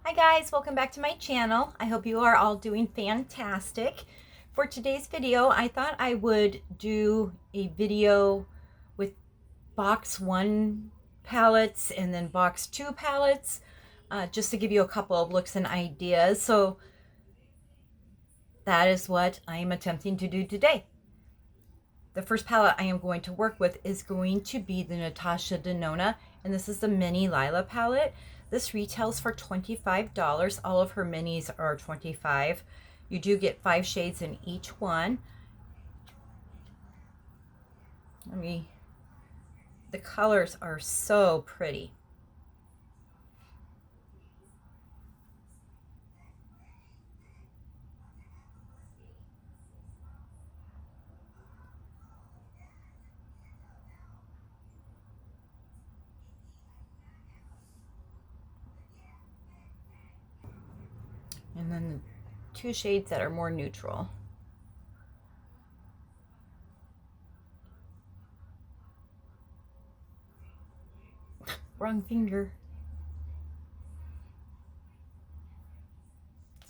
Hi guys, welcome back to my channel. I hope you are all doing fantastic. For today's video, I thought I would do a video with box 1 palettes and then box 2 palettes, just to give you a couple of looks and ideas. So that is what I am attempting to do today. The first palette I am going to work with is going to be the Natasha Denona, and this is the mini Lila palette. This retails for $25. All of her minis are $25. You do get 5 shades in each one. The colors are so pretty. And then the 2 shades that are more neutral. Wrong finger.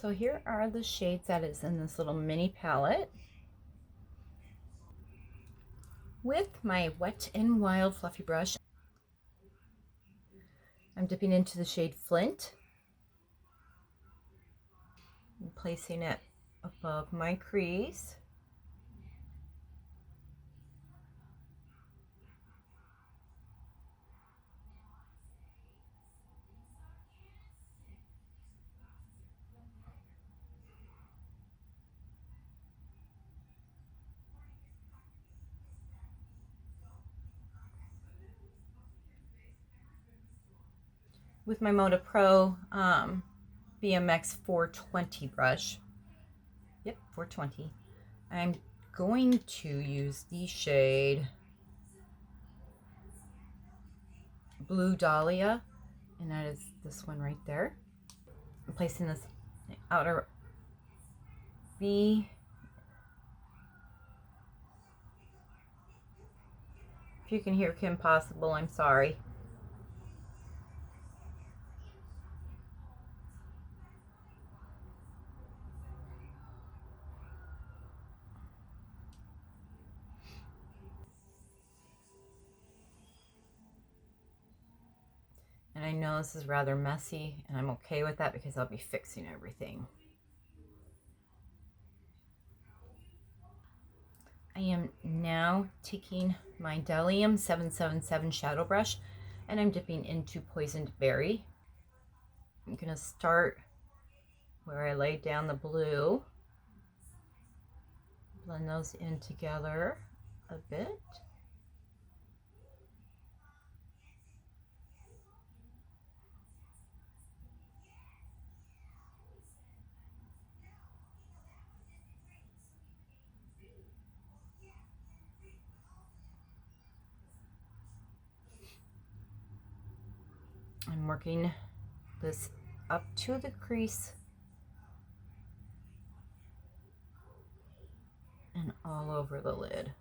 So here are the shades that is in this little mini palette. With my Wet n Wild fluffy brush, I'm dipping into the shade Flint and placing it above my crease. With my Moda Pro BMX 420 brush. Yep, 420. I'm going to use the shade Blue Dahlia, and that is this one right there. I'm placing this outer V. If you can hear Kim Possible, I'm sorry. And I know this is rather messy, and I'm okay with that because I'll be fixing everything. I am now taking my Dahlia 777 shadow brush, and I'm dipping into Poisoned Berry. I'm going to start where I laid down the blue. Blend those in together a bit. I'm working this up to the crease and all over the lid.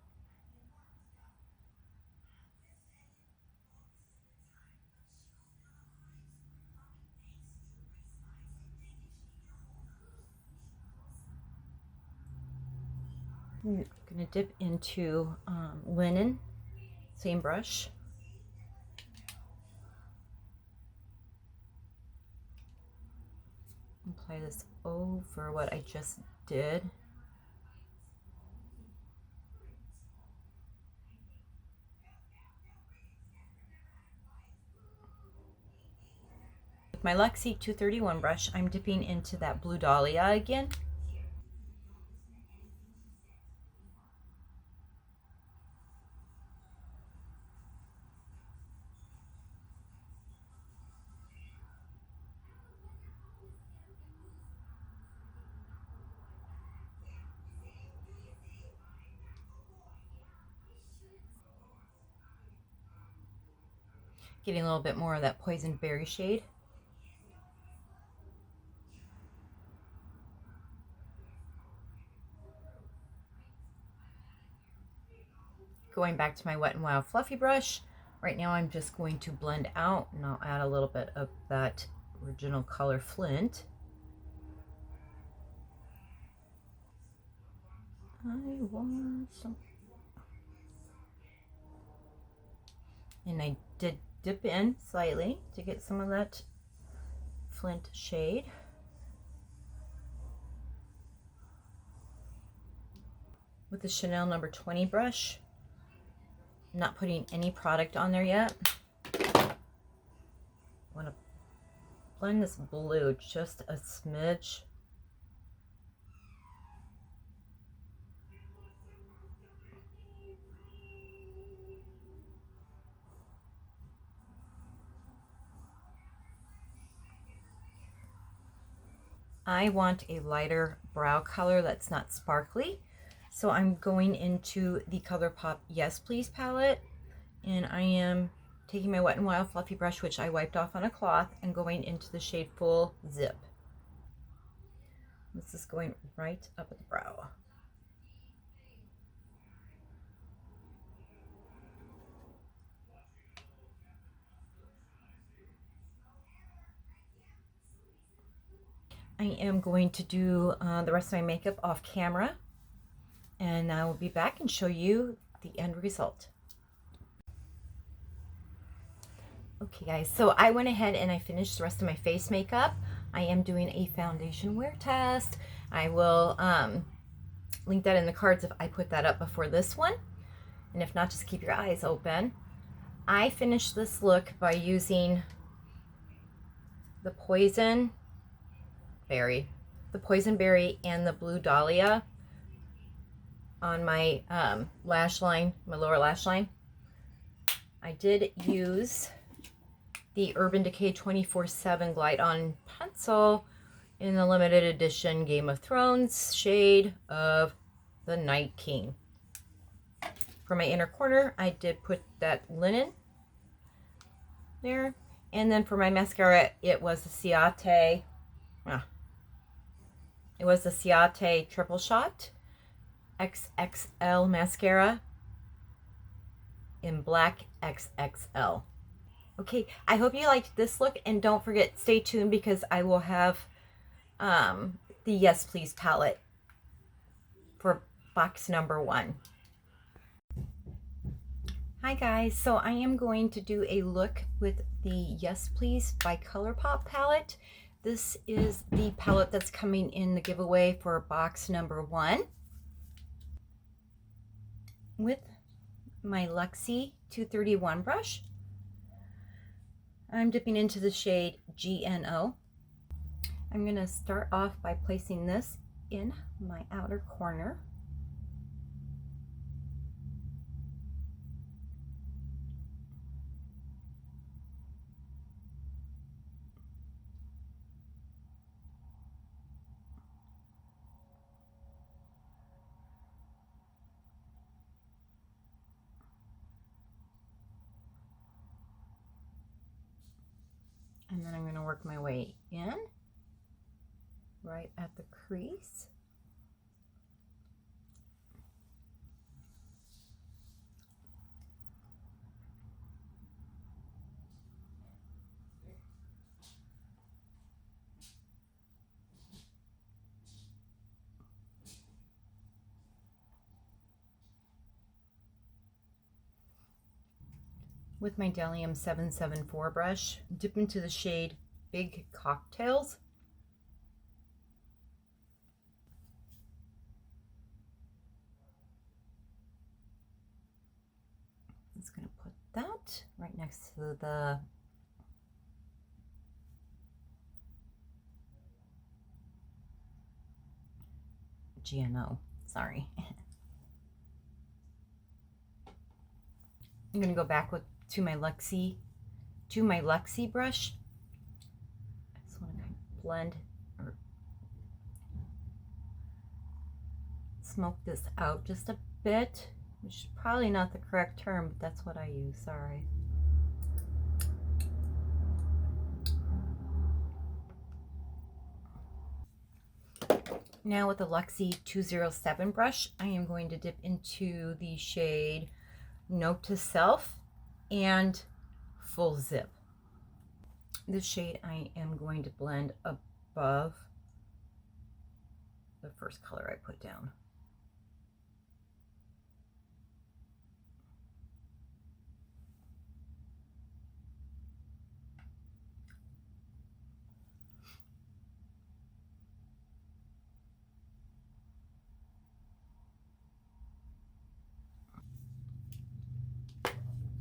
I'm going to dip into Linen, same brush. Apply this over what I just did. With my Lexi 231 brush, I'm dipping into that Blue Dahlia again. Getting a little bit more of that Poisoned Berry shade. Going back to my Wet n Wild fluffy brush. Right now I'm just going to blend out, and I'll add a little bit of that original color Flint. I want some. And I did dip in slightly to get some of that Flint shade. With the Chanel number 20 brush. I'm not putting any product on there yet. I want to blend this blue just a smidge. I want a lighter brow color that's not sparkly. So I'm going into the Colourpop Yes Please palette, and I am taking my Wet n Wild fluffy brush, which I wiped off on a cloth, and going into the shade Full Zip. This is going right up at the brow. I am going to do the rest of my makeup off camera, and I will be back and show you the end result. Okay guys, so I went ahead and I finished the rest of my face makeup. I am doing a foundation wear test. I will link that in the cards if I put that up before this one. And if not, just keep your eyes open. I finished this look by using the Poison Berry and the Blue Dahlia on my lash line, my lower lash line. I did use the Urban Decay 24/7 Glide On Pencil in the limited edition Game of Thrones shade of the Night King. For my inner corner, I did put that linen there. And then for my mascara, it was the Ciate. It was the Ciate Triple Shot XXL mascara in black XXL. Okay, I hope you liked this look, and don't forget, stay tuned because I will have the Yes Please palette for box number 1. Hi guys, so I am going to do a look with the Yes Please by Colourpop palette. This is the palette that's coming in the giveaway for box number 1. With my Luxie 231 brush, I'm dipping into the shade GNO. I'm going to start off by placing this in my outer corner. And then I'm going to work my way in, right at the crease. With my Dahlia 774 brush, dip into the shade Big Cocktails. I'm just going to put that right next to the GNO, sorry. I'm going to go back to my Luxie brush. I just want to kind of blend or smoke this out just a bit, which is probably not the correct term, but that's what I use, sorry. Now with the Luxie 207 brush, I am going to dip into the shade Note to Self and Full Zip. This shade I am going to blend above the first color I put down.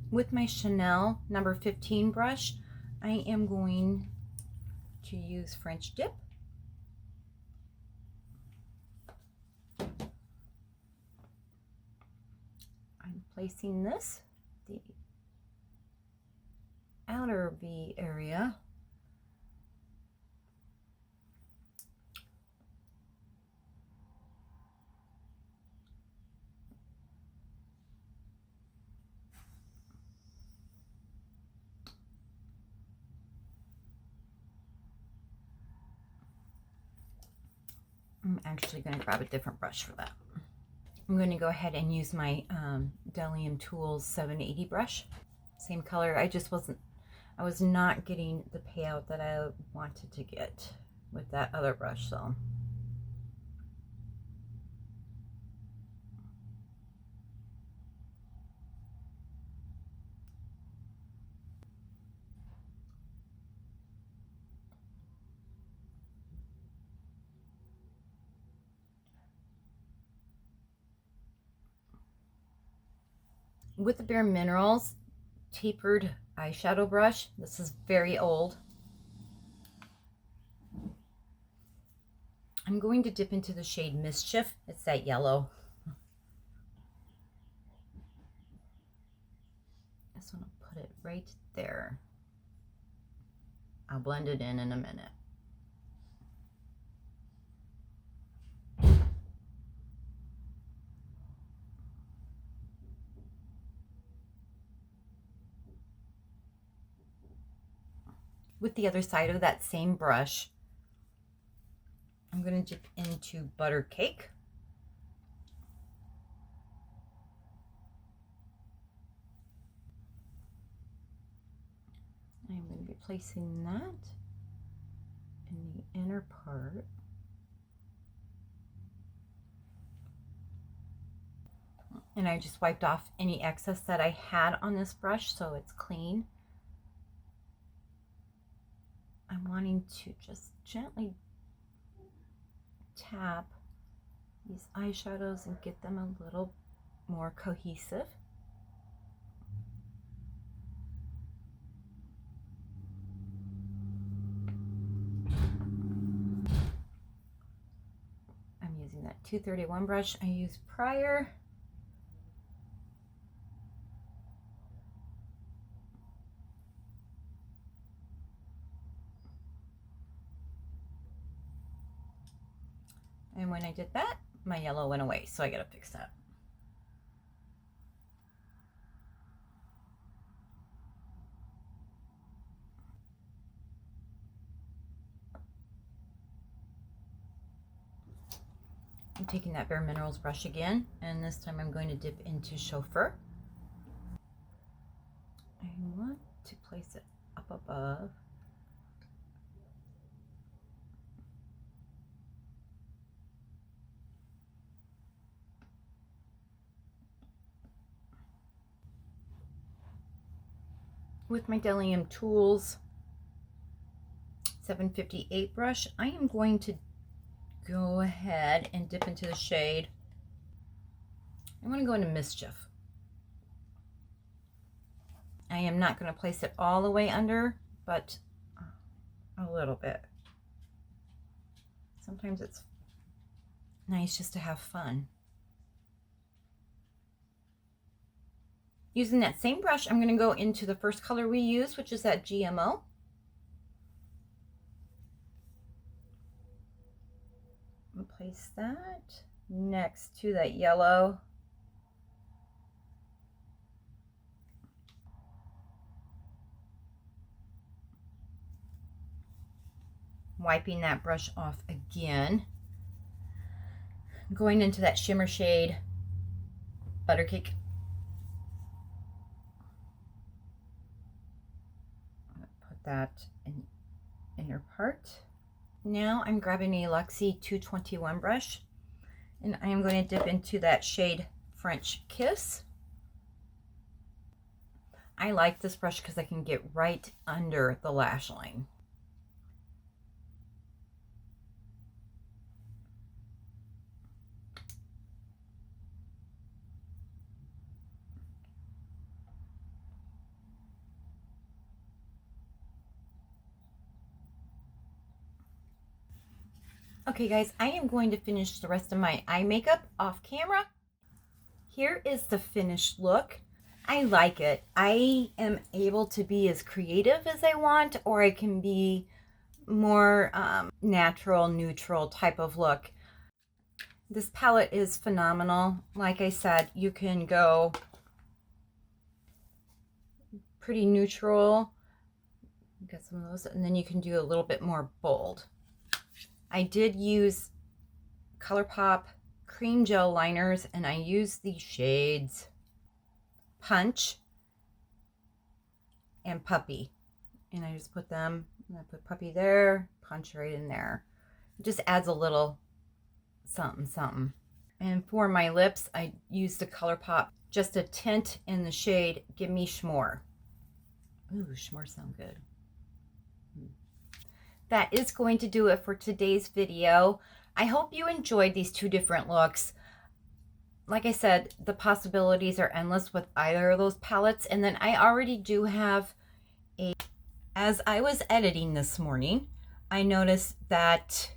With my Chanel number 15 brush, I am going to use French dip. I'm placing this, the outer V area. I'm actually going to grab a different brush for that. I'm going to go ahead and use my Dahlia Tools 780 brush. Same color. I was not getting the payout that I wanted to get with that other brush, so. With the Bare Minerals tapered eyeshadow brush, this is very old. I'm going to dip into the shade Mischief. It's that yellow. I just want to put it right there. I'll blend it in a minute. With the other side of that same brush, I'm going to dip into Butter Cake. I'm going to be placing that in the inner part. And I just wiped off any excess that I had on this brush, so it's clean. I'm wanting to just gently tap these eyeshadows and get them a little more cohesive. I'm using that 231 brush I used prior. And when I did that, my yellow went away, so I gotta fix that. I'm taking that Bare Minerals brush again, and this time I'm going to dip into Chauffeur. I want to place it up above. With my Dahlia Tools 758 brush, I am going to go ahead and dip into the shade. I want to go into Mischief. I am not going to place it all the way under, but a little bit. Sometimes it's nice just to have fun. Using that same brush, I'm going to go into the first color we used, which is that GMO. And place that next to that yellow. Wiping that brush off again. Going into that shimmer shade, Butter Cake. That in inner part. Now I'm grabbing a Luxie 221 brush, and I am going to dip into that shade French Kiss. I like this brush because I can get right under the lash line. Okay guys, I am going to finish the rest of my eye makeup off camera. Here is the finished look. I like it. I am able to be as creative as I want, or I can be more natural, neutral type of look. This palette is phenomenal. Like I said, you can go pretty neutral. Got some of those, and then you can do a little bit more bold. I did use Colourpop cream gel liners, and I used the shades Punch and Puppy, and I just put them, and I put Puppy there, Punch right in there. It just adds a little something something. And for my lips, I used the Colourpop just a tint in the shade Gimme Schmore. Ooh, Schmore sound good. That is going to do it for today's video. I hope you enjoyed these two different looks. Like I said, the possibilities are endless with either of those palettes. And then I already do have as I was editing this morning, I noticed that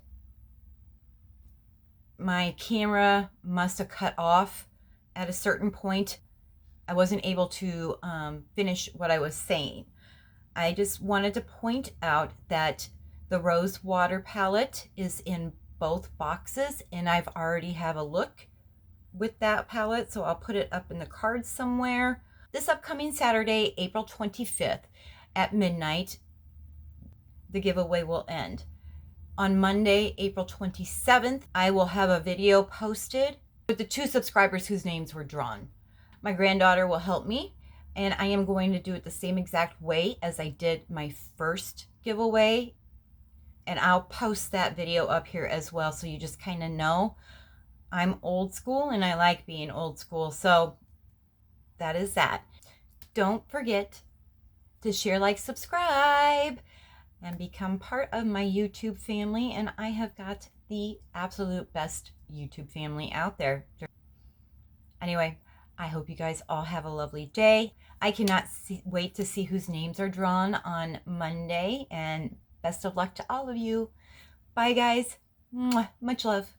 my camera must have cut off at a certain point. I wasn't able to finish what I was saying. I just wanted to point out that the Rose Water palette is in both boxes, and I've already have a look with that palette, so I'll put it up in the cards somewhere. This upcoming Saturday, April 25th at midnight, the giveaway will end. On Monday, April 27th, I will have a video posted with the 2 subscribers whose names were drawn. My granddaughter will help me, and I am going to do it the same exact way as I did my first giveaway. And I'll post that video up here as well, so you just kind of know I'm old school and I like being old school. So that is that. Don't forget to share, like, subscribe, and become part of my YouTube family. And I have got the absolute best YouTube family out there. Anyway, I hope you guys all have a lovely day. I cannot wait to see whose names are drawn on Monday, and best of luck to all of you. Bye, guys. Mwah. Much love.